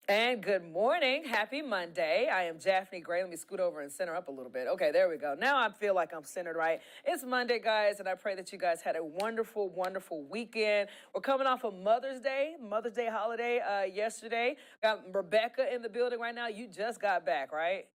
And good morning. Happy Monday. I am Japhanie Gray. Let me scoot over and center up a little bit. Okay, there we go. Now I feel like I'm centered right. It's Monday, guys, and I pray that you guys had a wonderful, wonderful weekend. We're coming off of Mother's Day holiday yesterday. Got Rebecca in the building right now. You just got back, right?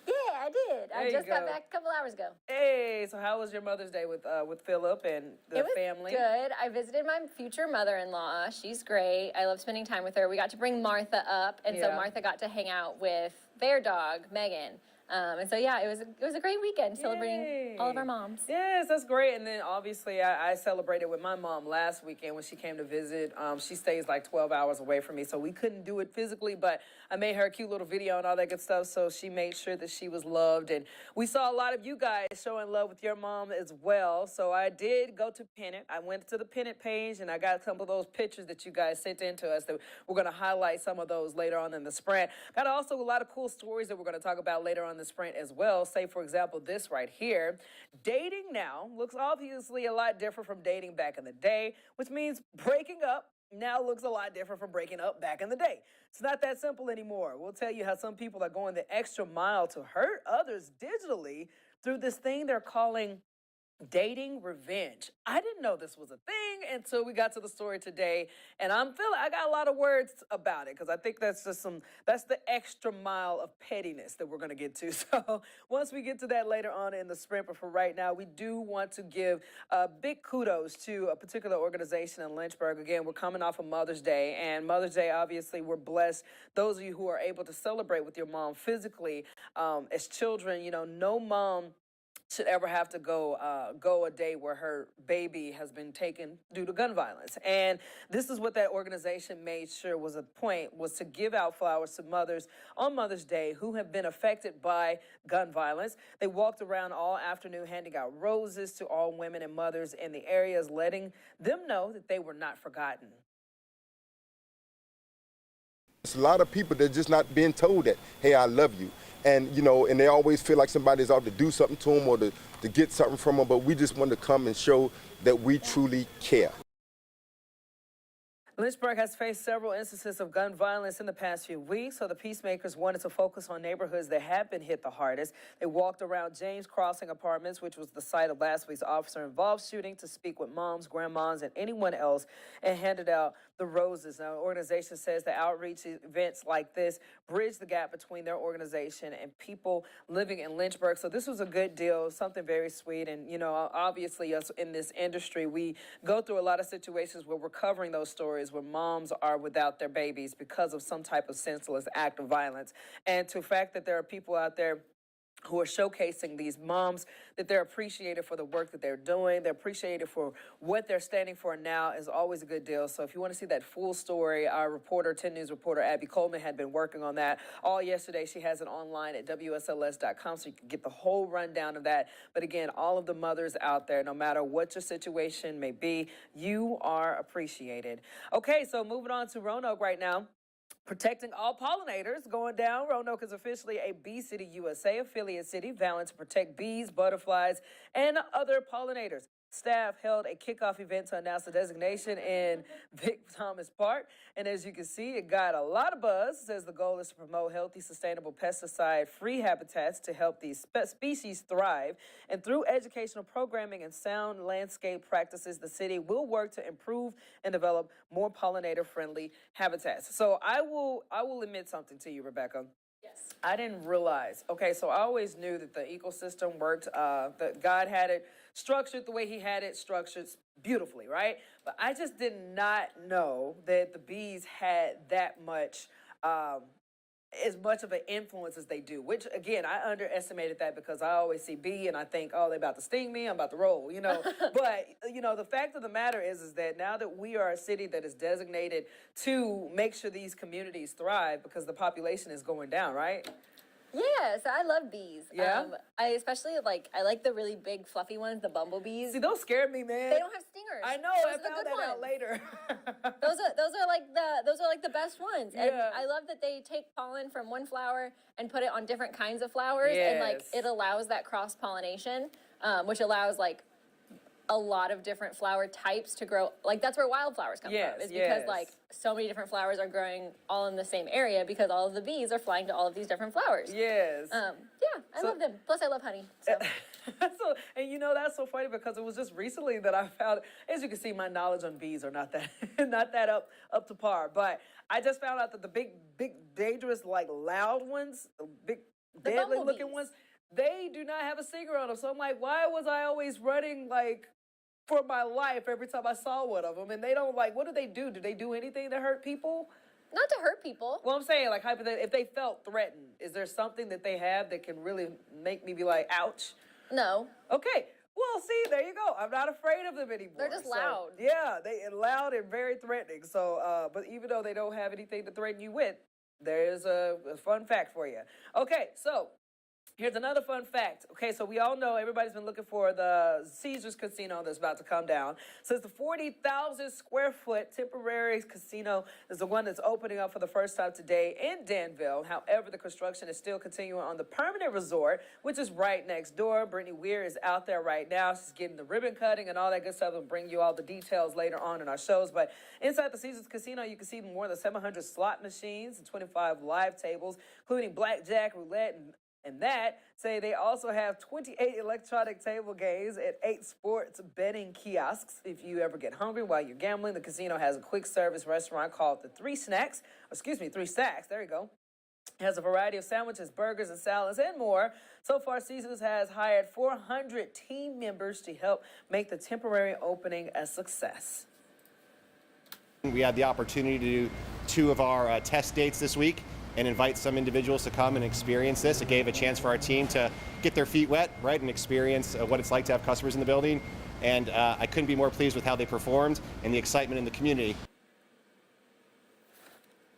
Yeah, I did. There I you just got go. back a couple hours ago. Hey, so how was your Mother's Day with Philip and the It was family? good. I visited my future mother-in-law. She's great. I love spending time with her. We got to bring Martha up, and so Yeah. Martha got to hang out with their dog, Megan. And so yeah, it was a great weekend celebrating all of Yay. our moms. Yes, that's great. And then obviously I celebrated with my mom last weekend when she came to visit. She stays like 12 hours away from me, so we couldn't do it physically, but I made her a cute little video and all that good stuff, so she made sure that she was loved. And we saw a lot of you guys showing love with your mom as well, so I did go to Pin It. I went to the Pin It page, and I got some of those pictures that you guys sent in to us that we're going to highlight some of those later on in the sprint. Got also a lot of cool stories that we're going to talk about later on the sprint as well. Say, for example, this right here. Dating now looks obviously a lot different from dating back in the day, which means breaking up now looks a lot different from breaking up back in the day. It's not that simple anymore. We'll tell you how some people are going the extra mile to hurt others digitally through this thing they're calling dating revenge. I didn't know this was a thing until we got to the story today, and I got a lot of words about it because I think that's the extra mile of pettiness that we're going to get to. So once we get to that later on in the sprint, but for right now, we do want to give big kudos to a particular organization in Lynchburg. Again, we're coming off of Mother's Day, and Mother's Day, obviously, we're blessed. Those of you who are able to celebrate with your mom physically as children, no mom should ever have to go a day where her baby has been taken due to gun violence. And this is what that organization made sure was a point, was to give out flowers to mothers on Mother's Day who have been affected by gun violence. They walked around all afternoon handing out roses to all women and mothers in the areas, letting them know that they were not forgotten. It's a lot of people that just not being told that, hey, I love you. And, and they always feel like somebody's out to do something to them or to get something from them, but we just want to come and show that we truly care. Lynchburg has faced several instances of gun violence in the past few weeks, so the peacemakers wanted to focus on neighborhoods that have been hit the hardest. They walked around James Crossing Apartments, which was the site of last week's officer-involved shooting, to speak with moms, grandmas, and anyone else, and handed out the roses. Now, the organization says that outreach events like this bridge the gap between their organization and people living in Lynchburg. So this was a good deal, something very sweet. And, obviously, us in this industry, we go through a lot of situations where we're covering those stories where moms are without their babies because of some type of senseless act of violence. And to the fact that there are people out there who are showcasing these moms, that they're appreciated for the work that they're doing, they're appreciated for what they're standing for now, is always a good deal. So if you want to see that full story, our reporter, 10 News reporter Abby Coleman, had been working on that all yesterday. She has it online at WSLS.com, so you can get the whole rundown of that. But again, all of the mothers out there, no matter what your situation may be, you are appreciated. Okay, so moving on to Roanoke right now. Protecting all pollinators going down. Roanoke is officially a Bee City USA affiliate city, vowing to protect bees, butterflies, and other pollinators. Staff held a kickoff event to announce the designation in Vic Thomas Park. And as you can see, it got a lot of buzz. It says the goal is to promote healthy, sustainable, pesticide-free habitats to help these species thrive. And through educational programming and sound landscape practices, the city will work to improve and develop more pollinator-friendly habitats. So I will admit something to you, Rebecca. Yes. I didn't realize. Okay, so I always knew that the ecosystem worked, that God had it structured the way he had it structured beautifully, right? But I just did not know that the bees had that much, as much of an influence as they do, which again, I underestimated that because I always see bee and I think, oh, they're about to sting me, I'm about to roll, But, the fact of the matter is that now that we are a city that is designated to make sure these communities thrive because the population is going down, right? Yeah, so I love bees. Yeah? I especially I like the really big fluffy ones, the bumblebees. See, those scared me, man. They don't have stingers. I know, Those I are the found good that out ones. later. Those are like the best ones. And Yeah. I love that they take pollen from one flower and put it on different kinds of flowers. And Yes. it allows that cross pollination, which allows a lot of different flower types to grow. Like that's where wildflowers come Yes, from. It's because yes. like so many different flowers are growing all in the same area because all of the bees are flying to all of these different flowers. Yes. Yeah, I love them. Plus I love honey. So. So, and you know, that's so funny because it was just recently that I found, as you can see, my knowledge on bees are not that not that up to par. But I just found out that the big, dangerous, like loud ones, the big, deadly looking ones, they do not have a stinger on them. So I'm like, why was I always running like for my life every time I saw one of them? And they don't like, what do they do? Do they do anything to hurt people? Not to hurt people. Well, I'm saying, like, if they felt threatened, is there something that they have that can really make me be like, ouch? No. Okay. Well, see, there you go. I'm not afraid of them anymore. They're just loud. Yeah, they loud and very threatening. So, but even though they don't have anything to threaten you with, there's a fun fact for you. Okay, so here's another fun fact. Okay, so we all know everybody's been looking for the Caesars Casino that's about to come down. So it's the 40,000 square foot temporary casino is the one that's opening up for the first time today in Danville. However, the construction is still continuing on the permanent resort, which is right next door. Brittany Weir is out there right now. She's getting the ribbon cutting and all that good stuff. We'll bring you all the details later on in our shows. But inside the Caesars Casino, you can see more than 700 slot machines and 25 live tables, including blackjack, roulette, and that, say they also have 28 electronic table games and 8 sports betting kiosks. If you ever get hungry while you're gambling, the casino has a quick service restaurant called the Three Stacks. There you go. It has a variety of sandwiches, burgers, and salads, and more. So far, Caesars has hired 400 team members to help make the temporary opening a success. We had the opportunity to do 2 of our test dates this week and invite some individuals to come and experience this. It gave a chance for our team to get their feet wet, right, and experience what it's like to have customers in the building. And I couldn't be more pleased with how they performed and the excitement in the community.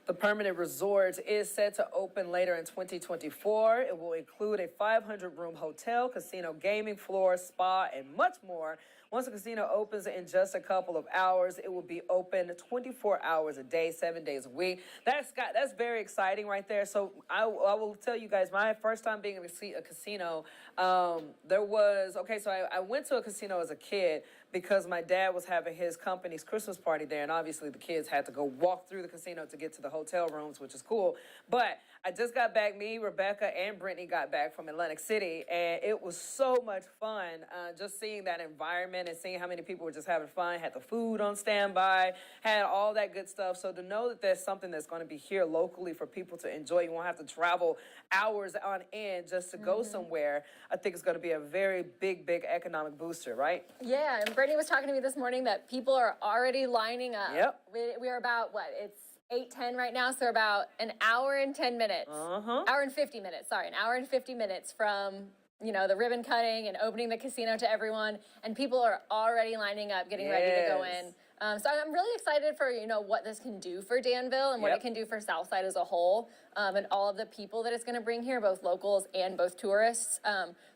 The permanent resort is set to open later in 2024. It will include a 500-room hotel, casino gaming floor, spa, and much more. Once the casino opens in just a couple of hours, it will be open 24 hours a day, 7 days a week. That's very exciting right there. So I will tell you guys, my first time being in a casino, so I went to a casino as a kid because my dad was having his company's Christmas party there, and obviously the kids had to go walk through the casino to get to the hotel rooms, which is cool. But I just got back, me, Rebecca, and Brittany got back from Atlantic City, and it was so much fun just seeing that environment and seeing how many people were just having fun, had the food on standby, had all that good stuff. So to know that there's something that's going to be here locally for people to enjoy, you won't have to travel hours on end just to go somewhere, I think it's going to be a very big economic booster, right? Yeah, and Brittany was talking to me this morning that people are already lining up. Yep. We're about, it's 8:10 right now, so about an hour and 10 minutes. Hour and 50 minutes, sorry, an hour and 50 minutes from, the ribbon cutting and opening the casino to everyone, and people are already lining up, getting ready to go in. So I'm really excited for, what this can do for Danville and what it can do for Southside as a whole, and all of the people that it's going to bring here, both locals and both tourists.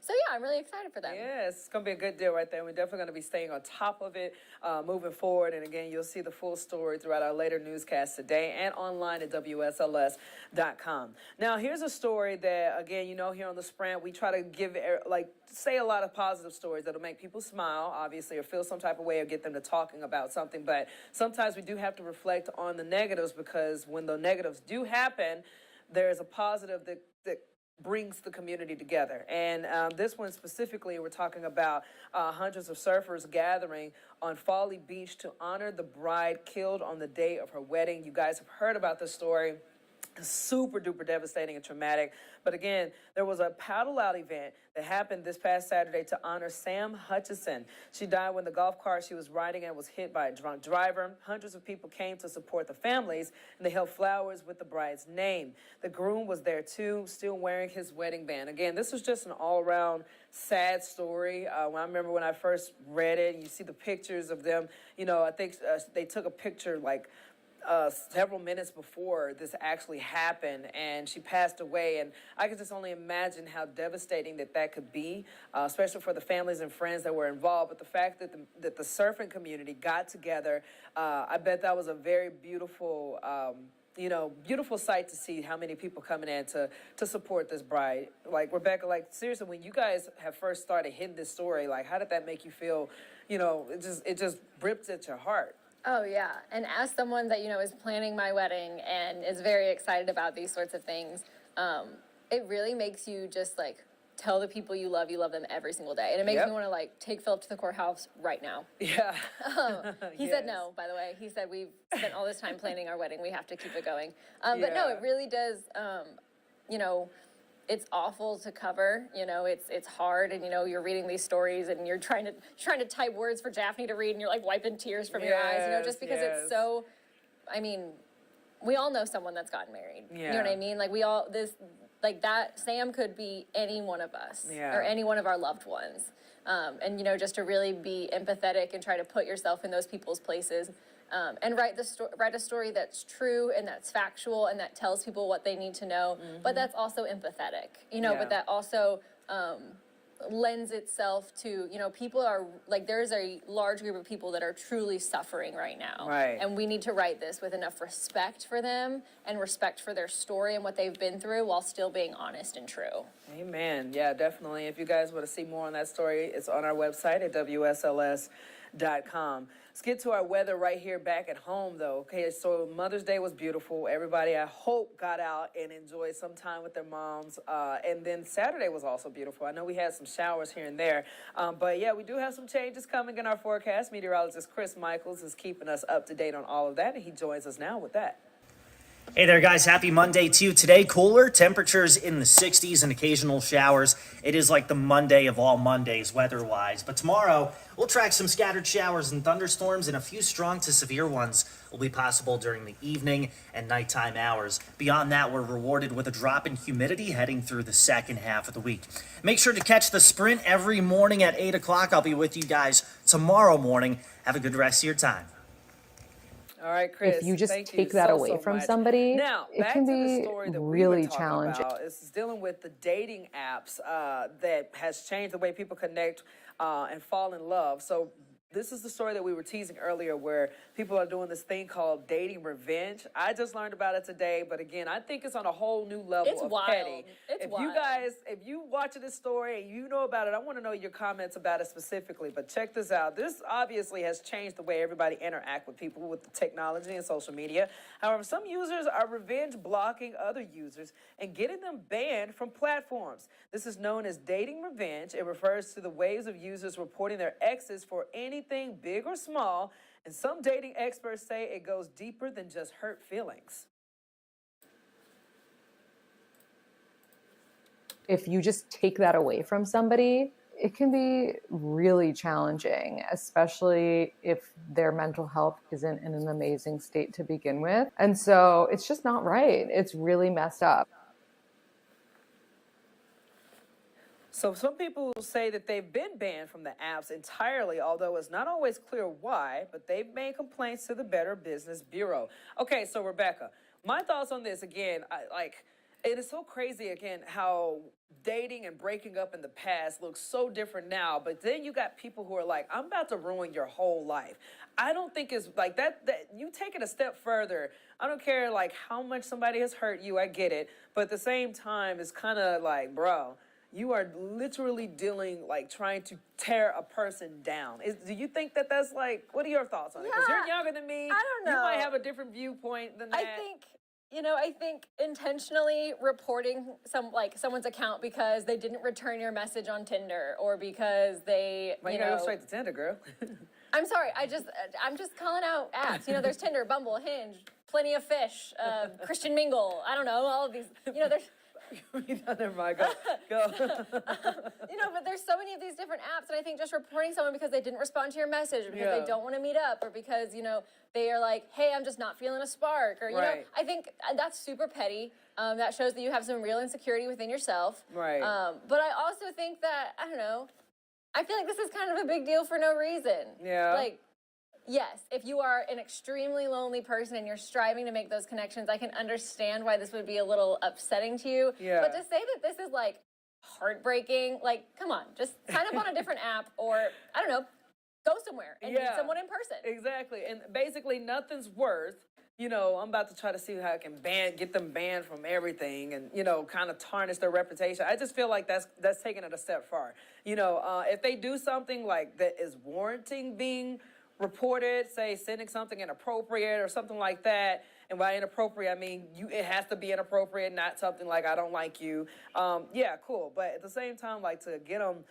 So yeah, I'm really excited for them. Yes, it's going to be a good deal right there. We're definitely going to be staying on top of it moving forward. And again, you'll see the full story throughout our later newscasts today and online at WSLS.com. Now, here's a story that, again, here on The Sprint, we try to give, say a lot of positive stories that'll make people smile, obviously, or feel some type of way or get them to talking about something. But sometimes we do have to reflect on the negatives, because when the negatives do happen, there's a positive that brings the community together. And this one specifically, we're talking about hundreds of surfers gathering on Folly Beach to honor the bride killed on the day of her wedding. You guys have heard about this story. Super duper devastating and traumatic. But again, there was a paddle out event that happened this past Saturday to honor Sam Hutchison. She died when the golf cart she was riding in was hit by a drunk driver. Hundreds of people came to support the families, and they held flowers with the bride's name. The groom was there too, still wearing his wedding band. Again, this was just an all-around sad story. I remember when I first read it, and you see the pictures of them. I think they took a picture several minutes before this actually happened, and she passed away. And I can just only imagine how devastating that could be, especially for the families and friends that were involved. But the fact that the surfing community got together, I bet that was a very beautiful beautiful sight to see how many people coming in to support this bride. Like, Rebecca, like, seriously, when you guys have first started hitting this story, like, how did that make you feel? It just ripped at your heart. Oh, yeah. And as someone that, is planning my wedding and is very excited about these sorts of things, it really makes you just, like, tell the people you love them every single day. And it makes me want to, like, take Philip to the courthouse right now. Yeah. He said no, by the way. He said, we've spent all this time planning our wedding. We have to keep it going. But no, it really does, it's awful to cover, it's hard, and you're reading these stories and you're trying to type words for Daphne to read, and you're like wiping tears from your eyes, just because it's so, we all know someone that's gotten married. You know what I mean? Like, that Sam could be any one of us or any one of our loved ones. And just to really be empathetic and try to put yourself in those people's places. And write a story that's true and that's factual and that tells people what they need to know, but that's also empathetic, but that also lends itself to, people are, like, there's a large group of people that are truly suffering right now. Right. And we need to write this with enough respect for them and respect for their story and what they've been through while still being honest and true. Amen. Yeah, definitely. If you guys want to see more on that story, it's on our website at WSLS.com. Let's get to our weather right here back at home, though. Okay, so Mother's Day was beautiful. Everybody, I hope, got out and enjoyed some time with their moms. And then Saturday was also beautiful. I know we had some showers here and there. But, yeah, we do have some changes coming in our forecast. Meteorologist Chris Michaels is keeping us up to date on all of that, and he joins us now with that. Hey there, guys. Happy Monday to you. Today, cooler temperatures in the 60s and occasional showers. It is like the Monday of all Mondays weather-wise. But tomorrow, we'll track some scattered showers and thunderstorms, and a few strong to severe ones will be possible during the evening and nighttime hours. Beyond that, we're rewarded with a drop in humidity heading through the second half of the week. Make sure to catch the sprint every morning at 8 o'clock. I'll be with you guys tomorrow morning. Have a good rest of your time. All right, Chris. If you just take that away from somebody, it can be really challenging. It's dealing with the dating apps that has changed the way people connect and fall in love. So this is the story that we were teasing earlier, where people are doing this thing called dating revenge. I just learned about it today, but again, I think it's on a whole new level of wild. petty. It's if wild. you guys, if you watching this story and you know about it, I want to know your comments about it specifically. But check this out. This obviously has changed the way everybody interact with people with the technology and social media. However, some users are revenge blocking other users and getting them banned from platforms. This is known as dating revenge. It refers to the ways of users reporting their exes for anything big or small, and some dating experts say it goes deeper than just hurt feelings. If you just take that away from somebody, it can be really challenging, especially if their mental health isn't in an amazing state to begin with. And so it's just not right. It's really messed up. So some people say that they've been banned from the apps entirely, although it's not always clear why, but they've made complaints to the Better Business Bureau. Okay, so Rebecca, my thoughts on this, again, it is so crazy, again, how dating and breaking up in the past looks so different now, but then you got people who are like, I'm about to ruin your whole life. I don't think it's like that you take it a step further. I don't care, like, how much somebody has hurt you, I get it, but at the same time, it's kind of like, bro, you are literally trying to tear a person down. Do you think that that's like, what are your thoughts on it? Because you're younger than me. I don't know. You might have a different viewpoint than that. I think intentionally reporting someone's account because they didn't return your message on Tinder or because they, you gotta go straight to Tinder, girl. I'm sorry. I'm just calling out apps. There's Tinder, Bumble, Hinge, Plenty of Fish, Christian Mingle. I don't know, all of these. There's. Never mind. Go. But there's so many of these different apps, and I think just reporting someone because they didn't respond to your message, or because they don't want to meet up, or because they are like, hey, I'm just not feeling a spark, or Right. I think that's super petty. That shows that you have some real insecurity within yourself. Right. But I also think that I feel like this is kind of a big deal for no reason. Yeah. Yes, if you are an extremely lonely person and you're striving to make those connections, I can understand why this would be a little upsetting to you. Yeah. But to say that this is heartbreaking, come on, just sign up on a different app, or I don't know, go somewhere and meet someone in person. Exactly. And basically nothing's worth, I'm about to try to see how I can get them banned from everything and, kind of tarnish their reputation. I just feel like that's taking it a step far. If they do something like that is warranting being reported, say sending something inappropriate or something like that. And by inappropriate, I mean it has to be inappropriate, not something like I don't like you. Yeah, cool. But at the same time, like to get them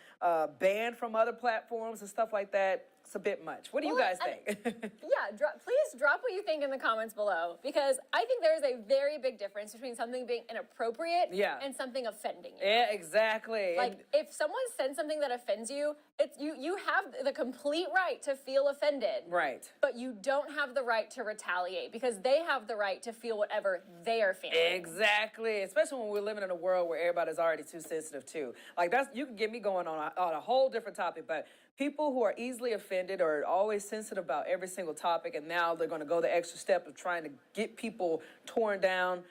banned from other platforms and stuff like that, it's a bit much. What do you guys think? Please drop what you think in the comments below, because I think there is a very big difference between something being inappropriate and something offending you. Yeah, exactly. Like if someone sends something that offends you, you have the complete right to feel offended. Right. But you don't have the right to retaliate, because they have the right to feel whatever they are feeling. Exactly. Especially when we're living in a world where everybody's already too sensitive too. Like you can get me going on a whole different topic, but people who are easily offended or always sensitive about every single topic, and now they're going to go the extra step of trying to get people torn down.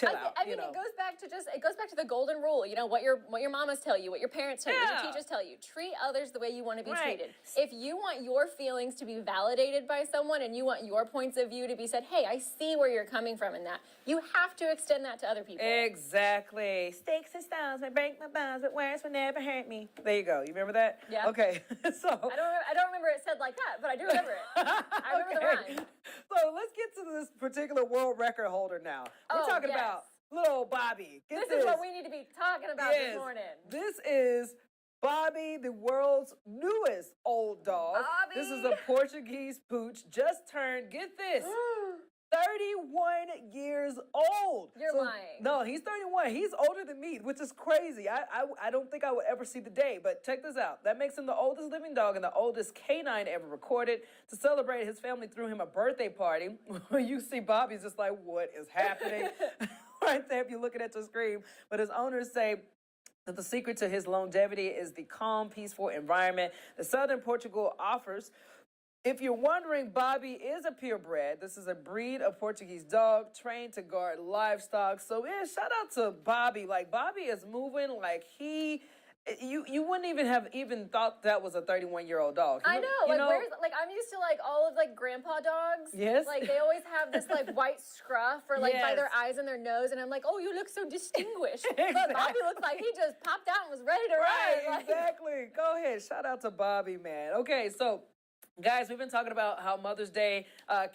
I mean, it goes back to the golden rule. What your mamas tell you, what your parents tell you, what your teachers tell you. Treat others the way you want to be treated. If you want your feelings to be validated by someone and you want your points of view to be said, hey, I see where you're coming from in that, you have to extend that to other people. Exactly. Sticks and stones may break my bones, but words will never hurt me. There you go. You remember that? Yeah. Okay. So I don't remember it said like that, but I do remember it. I remember the rhyme. So let's get to this particular world record holder now. We're talking about little old Bobby. This is what we need to be talking about this morning. This is Bobby, the world's newest old dog. Bobby. This is a Portuguese pooch, just turned, get this, 31 years old. You're lying. No, he's 31. He's older than me, which is crazy. I don't think I would ever see the day, but check this out. That makes him the oldest living dog and the oldest canine ever recorded. To celebrate, his family threw him a birthday party. You see Bobby's just like, what is happening? Right there if you're looking at your screen. But his owners say that the secret to his longevity is the calm, peaceful environment that southern Portugal offers. If you're wondering, Bobby is a purebred. This is a breed of Portuguese dog trained to guard livestock. So yeah, shout out to Bobby. Like Bobby is moving like you wouldn't even have thought that was a 31-year-old dog. I know. I'm used to all of grandpa dogs. Yes. Like they always have this white scruff or by their eyes and their nose, and I'm like, oh, you look so distinguished. Exactly. But Bobby looks like he just popped out and was ready to ride. Right, exactly. Go ahead. Shout out to Bobby, man. Okay, so guys, we've been talking about how Mother's Day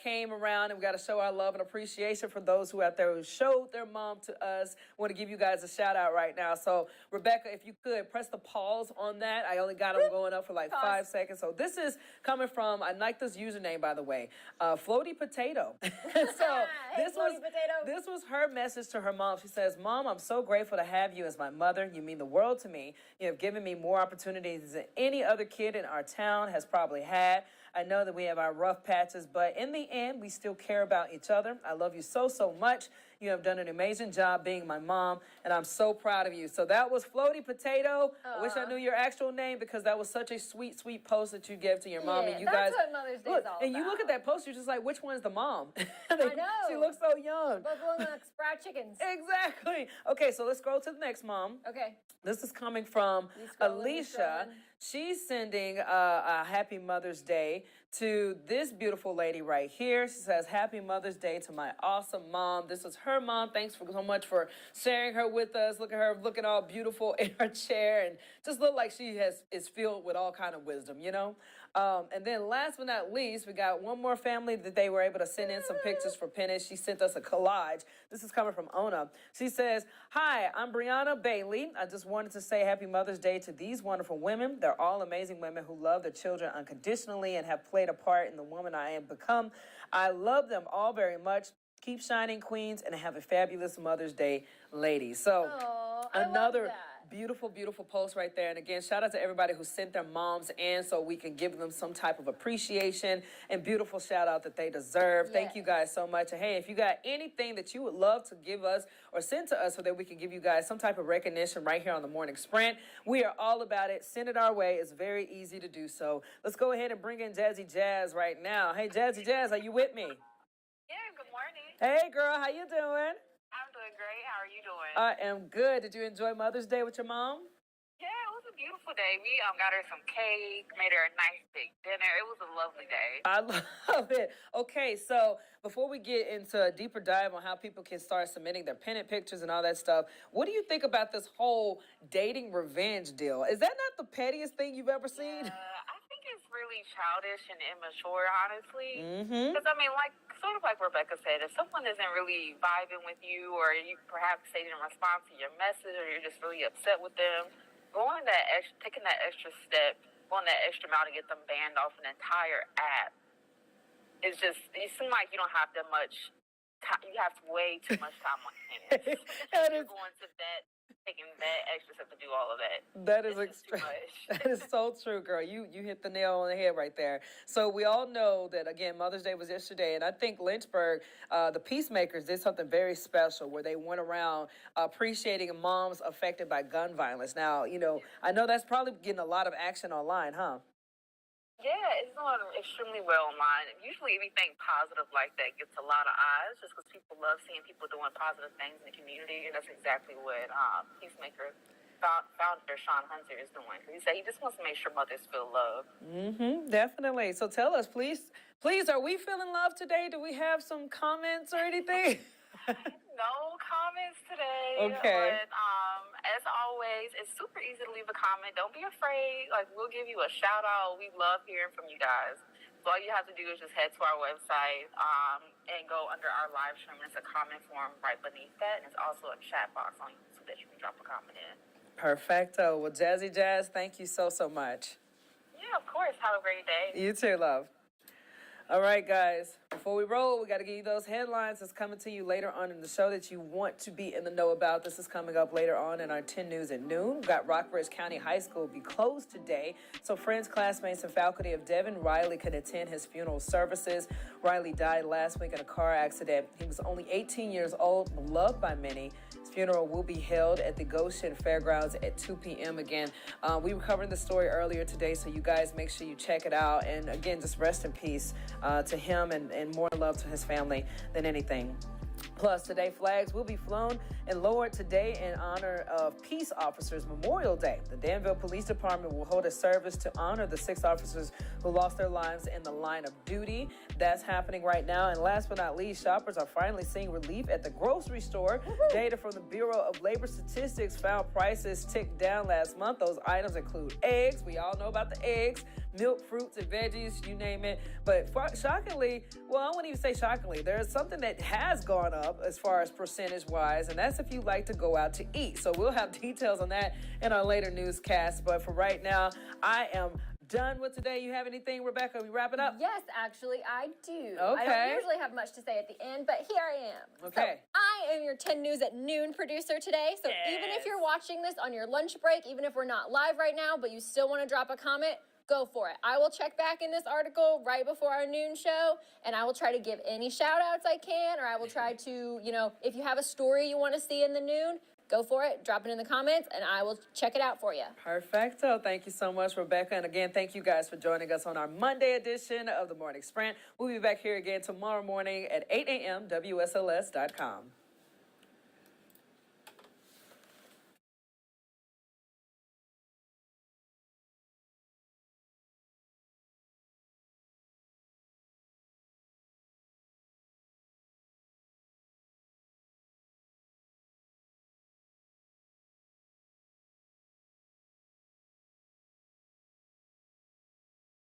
came around, and we got to show our love and appreciation for those who out there who showed their mom to us. Want to give you guys a shout out right now. So, Rebecca, if you could press the pause on that. I only got them going up for 5 seconds. So this is coming from, I like this username, by the way, Floaty Potato. So this was her message to her mom. She says, Mom, I'm so grateful to have you as my mother. You mean the world to me. You have given me more opportunities than any other kid in our town has probably had. I know that we have our rough patches, but in the end, we still care about each other. I love you so, so much. You have done an amazing job being my mom, and I'm so proud of you. So that was Floaty Potato. I wish I knew your actual name, because that was such a sweet, sweet post that you gave to your mom. And you that's guys, what Mother's Day is all and about. you look at that post, you're just like, which one's the mom? I know. She looks so young. Both of them like fried chickens. Exactly. Okay, so let's scroll to the next mom. Okay. This is coming from Alicia. She's sending a happy Mother's Day to this beautiful lady right here. She says, happy Mother's Day to my awesome mom. This is her mom. Thanks so much for sharing her with us. Look at her looking all beautiful in her chair and just look like she is filled with all kind of wisdom, And then last but not least, we got one more family that they were able to send in some pictures for Pennis. She sent us a collage. This is coming from Ona. She says, hi, I'm Brianna Bailey. I just wanted to say happy Mother's Day to these wonderful women. They're all amazing women who love their children unconditionally and have played a part in the woman I am become. I love them all very much. Keep shining, queens, and have a fabulous Mother's Day, ladies. So another beautiful, beautiful post right there. And again, shout out to everybody who sent their moms in so we can give them some type of appreciation and beautiful shout out that they deserve. Yes. Thank you guys so much. And hey, if you got anything that you would love to give us or send to us so that we can give you guys some type of recognition right here on the Morning Sprint, we are all about it. Send it our way. It's very easy to do so. Let's go ahead and bring in Jazzy Jazz right now. Hey, Jazzy Jazz, are you with me? Yeah, good morning. Hey, girl, how you doing? I'm doing great. How are you doing? I am good. Did you enjoy Mother's Day with your mom? Yeah, it was a beautiful day. We got her some cake, made her a nice big dinner. It was a lovely day. I love it. Okay, so before we get into a deeper dive on how people can start submitting their pennant pictures and all that stuff, what do you think about this whole dating revenge deal? Is that not the pettiest thing you've ever seen? I think it's really childish and immature, honestly. Because, I mean, sort of like Rebecca said, if someone isn't really vibing with you, or you perhaps say it in response to your message, or you're just really upset with them, taking that extra step, going that extra mile to get them banned off an entire app, it's just, you seem like you don't have that much time. You have way too much time on your hands. You're going to that, taking that extra step to do all of that. That is too much. That is so true, girl. You hit the nail on the head right there. So we all know that, again, Mother's Day was yesterday, and I think Lynchburg, the Peacemakers, did something very special where they went around appreciating moms affected by gun violence. Now, I know that's probably getting a lot of action online, huh? Yeah, it's doing extremely well online. Usually anything positive like that gets a lot of eyes just because people love seeing people doing positive things in the community, and that's exactly what Peacemaker founder Sean Hunter is doing. He said he just wants to make sure mothers feel love. Definitely. So tell us, please, are we feeling love today? Do we have some comments or anything? No comments today. Okay. But as always, it's super easy to leave a comment. Don't be afraid. We'll give you a shout out. We love hearing from you guys. So all you have to do is just head to our website and go under our live stream. There's a comment form right beneath that, and it's also a chat box on you so that you can drop a comment in. Perfecto. Well, Jazzy Jazz, thank you so much. Yeah, of course. Have a great day. You too, love. All right, guys. Before we roll, we got to give you those headlines that's coming to you later on in the show that you want to be in the know about. This is coming up later on in our 10 News at noon. We've got Rockbridge County High School be closed today, so friends, classmates, and faculty of Devin Riley can attend his funeral services. Riley died last week in a car accident. He was only 18 years old, loved by many. His funeral will be held at the Goshen Fairgrounds at 2 p.m. Again, we were covering the story earlier today, so you guys make sure you check it out. And again, just rest in peace to him and more love to his family than anything. Plus, today, flags will be flown and lowered today in honor of Peace Officers Memorial Day. The Danville Police Department will hold a service to honor the 6 officers who lost their lives in the line of duty. That's happening right now. And last but not least, shoppers are finally seeing relief at the grocery store. Data from the Bureau of Labor Statistics found prices ticked down last month. Those items include eggs. We all know about the eggs, milk, fruits, and veggies, you name it. But shockingly, well, I wouldn't even say shockingly, there's something that has gone up as far as percentage-wise, and that's if you like to go out to eat. So we'll have details on that in our later newscast. But for right now, I am done with today. You have anything, Rebecca? We wrap it up? Yes, actually, I do. Okay. I don't usually have much to say at the end, but here I am. Okay. So, I am your 10 News at noon producer today. So even if you're watching this on your lunch break, even if we're not live right now, but you still want to drop a comment, go for it. I will check back in this article right before our noon show, and I will try to give any shout outs I can, or I will try to, if you have a story you want to see in the noon, go for it, drop it in the comments, and I will check it out for you. Perfecto. Thank you so much, Rebecca. And again, thank you guys for joining us on our Monday edition of the Morning Sprint. We'll be back here again tomorrow morning at 8 a.m. WSLS.com.